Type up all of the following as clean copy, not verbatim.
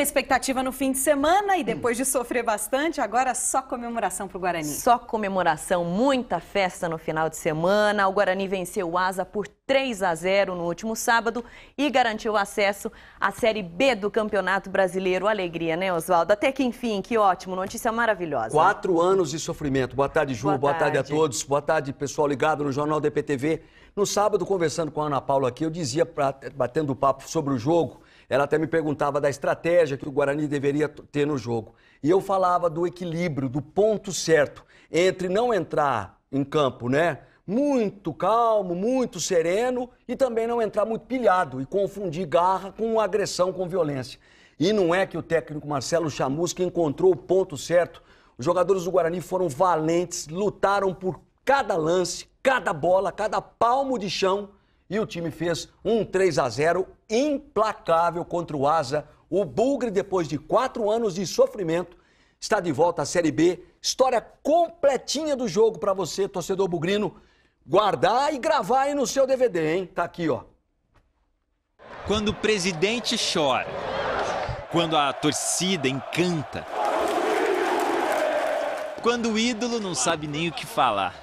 Muita expectativa no fim de semana e depois de sofrer bastante, agora só comemoração para o Guarani. Só comemoração, muita festa no final de semana. O Guarani venceu o Asa por 3-0 no último sábado e garantiu acesso à Série B do Campeonato Brasileiro. Alegria, né, Oswaldo? Até que enfim, que ótimo, notícia maravilhosa. 4 anos de sofrimento. Boa tarde, Ju. Boa tarde a todos. Boa tarde, pessoal ligado no Jornal DPTV. No sábado, conversando com a Ana Paula aqui, eu dizia, batendo papo sobre o jogo, ela até me perguntava da estratégia que o Guarani deveria ter no jogo. E eu falava do equilíbrio, do ponto certo, entre não entrar em campo, né, muito calmo, muito sereno, e também não entrar muito pilhado e confundir garra com agressão, com violência. E não é que o técnico Marcelo Chamusca encontrou o ponto certo. Os jogadores do Guarani foram valentes, lutaram por cada lance, cada bola, cada palmo de chão, e o time fez um 3-0 implacável contra o Asa. O Bugre, depois de 4 anos de sofrimento, está de volta à Série B. História completinha do jogo para você, torcedor bugrino, guardar e gravar aí no seu DVD, hein? Tá aqui, ó. Quando o presidente chora, quando a torcida encanta, quando o ídolo não sabe nem o que falar.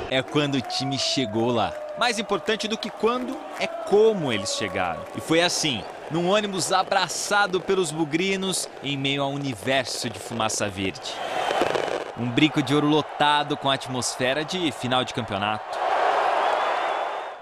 É quando o time chegou lá. Mais importante do que quando, é como eles chegaram. E foi assim, num ônibus abraçado pelos bugrinos em meio a um universo de fumaça verde. Um brinco de ouro lotado com a atmosfera de final de campeonato.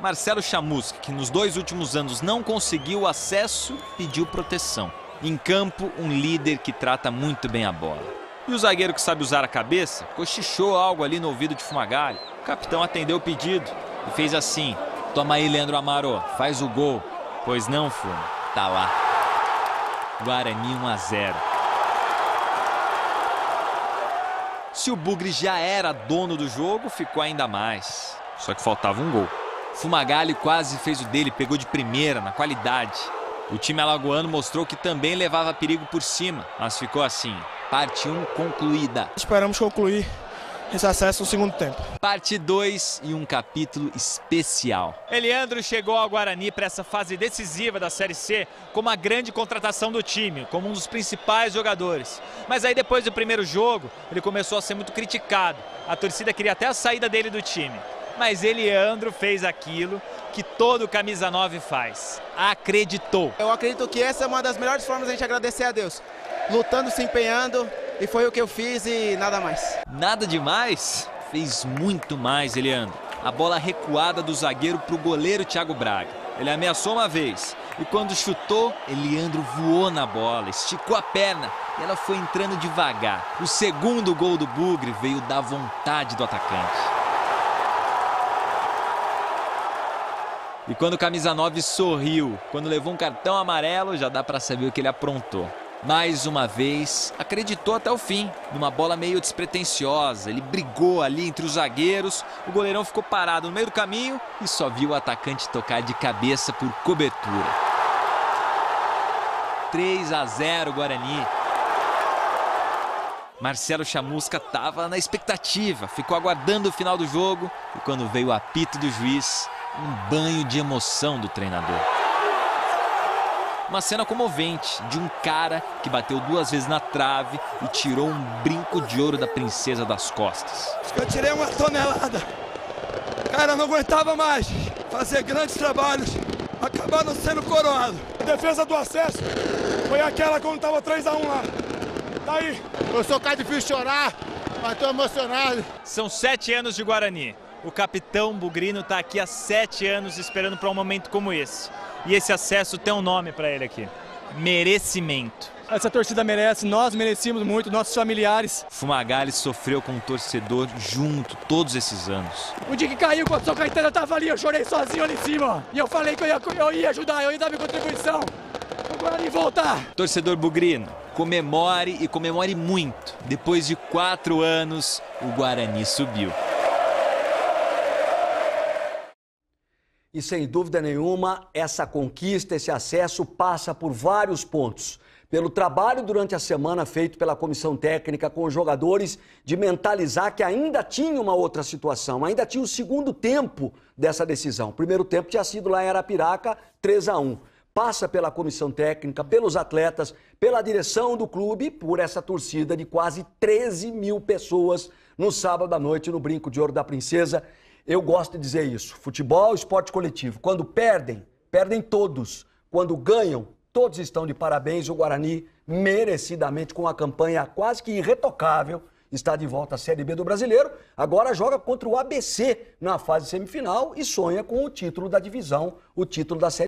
Marcelo Chamusca, que nos 2 últimos anos não conseguiu acesso, pediu proteção. Em campo, um líder que trata muito bem a bola. E o zagueiro que sabe usar a cabeça, cochichou algo ali no ouvido de Fumagalli. O capitão atendeu o pedido e fez assim: toma aí, Leandro Amaro, faz o gol. Pois não, Fuma, tá lá. Guarani 1-0. Se o Bugre já era dono do jogo, ficou ainda mais. Só que faltava um gol. Fumagalli quase fez o dele, pegou de primeira, na qualidade. O time alagoano mostrou que também levava perigo por cima, mas ficou assim. Parte 1 concluída. Esperamos concluir esse acesso no segundo tempo. Parte 2 e um capítulo especial. Leandro chegou ao Guarani para essa fase decisiva da Série C como a grande contratação do time, como um dos principais jogadores. Mas aí depois do primeiro jogo, ele começou a ser muito criticado. A torcida queria até a saída dele do time. Mas Leandro fez aquilo que todo camisa 9 faz. Acreditou. Eu acredito que essa é uma das melhores formas de a gente agradecer a Deus. Lutando, se empenhando, e foi o que eu fiz e nada mais. Nada demais? Fez muito mais, Leandro. A bola recuada do zagueiro para o goleiro Thiago Braga. Ele ameaçou uma vez e quando chutou, Leandro voou na bola, esticou a perna e ela foi entrando devagar. O segundo gol do Bugre veio da vontade do atacante. E quando o camisa 9 sorriu, quando levou um cartão amarelo, já dá para saber o que ele aprontou. Mais uma vez, acreditou até o fim, numa bola meio despretensiosa. Ele brigou ali entre os zagueiros, o goleirão ficou parado no meio do caminho e só viu o atacante tocar de cabeça por cobertura. 3-0 Guarani. Marcelo Chamusca estava na expectativa, ficou aguardando o final do jogo e quando veio o apito do juiz, um banho de emoção do treinador. Uma cena comovente de um cara que bateu 2 vezes na trave e tirou um brinco de ouro da princesa das costas. Eu tirei 1 tonelada. Cara, não aguentava mais fazer grandes trabalhos, acabaram sendo coroados. A defesa do acesso foi aquela quando estava 3-1 lá. Daí. Eu sou cara difícil de chorar, mas estou emocionado. São 7 anos de Guarani. O capitão bugrino está aqui há 7 anos esperando para um momento como esse. E esse acesso tem um nome para ele aqui: merecimento. Essa torcida merece, nós merecemos muito, nossos familiares. Fumagalli sofreu com o torcedor junto todos esses anos. O dia que caiu, quando o São Caetano estava ali, eu chorei sozinho ali em cima. E eu falei que eu ia ajudar, eu ia dar minha contribuição. Agora ia voltar. Torcedor bugrino, comemore e comemore muito. Depois de 4 anos, o Guarani subiu. E sem dúvida nenhuma, essa conquista, esse acesso passa por vários pontos. Pelo trabalho durante a semana feito pela comissão técnica com os jogadores de mentalizar que ainda tinha uma outra situação, ainda tinha o segundo tempo dessa decisão. O primeiro tempo tinha sido lá em Arapiraca, 3-1. Passa pela comissão técnica, pelos atletas, pela direção do clube, por essa torcida de quase 13 mil pessoas no sábado à noite no Brinco de Ouro da Princesa. Eu gosto de dizer isso. Futebol, esporte coletivo. Quando perdem, perdem todos. Quando ganham, todos estão de parabéns. O Guarani, merecidamente, com a campanha quase que irretocável, está de volta à Série B do Brasileiro. Agora joga contra o ABC na fase semifinal e sonha com o título da divisão, o título da Série B.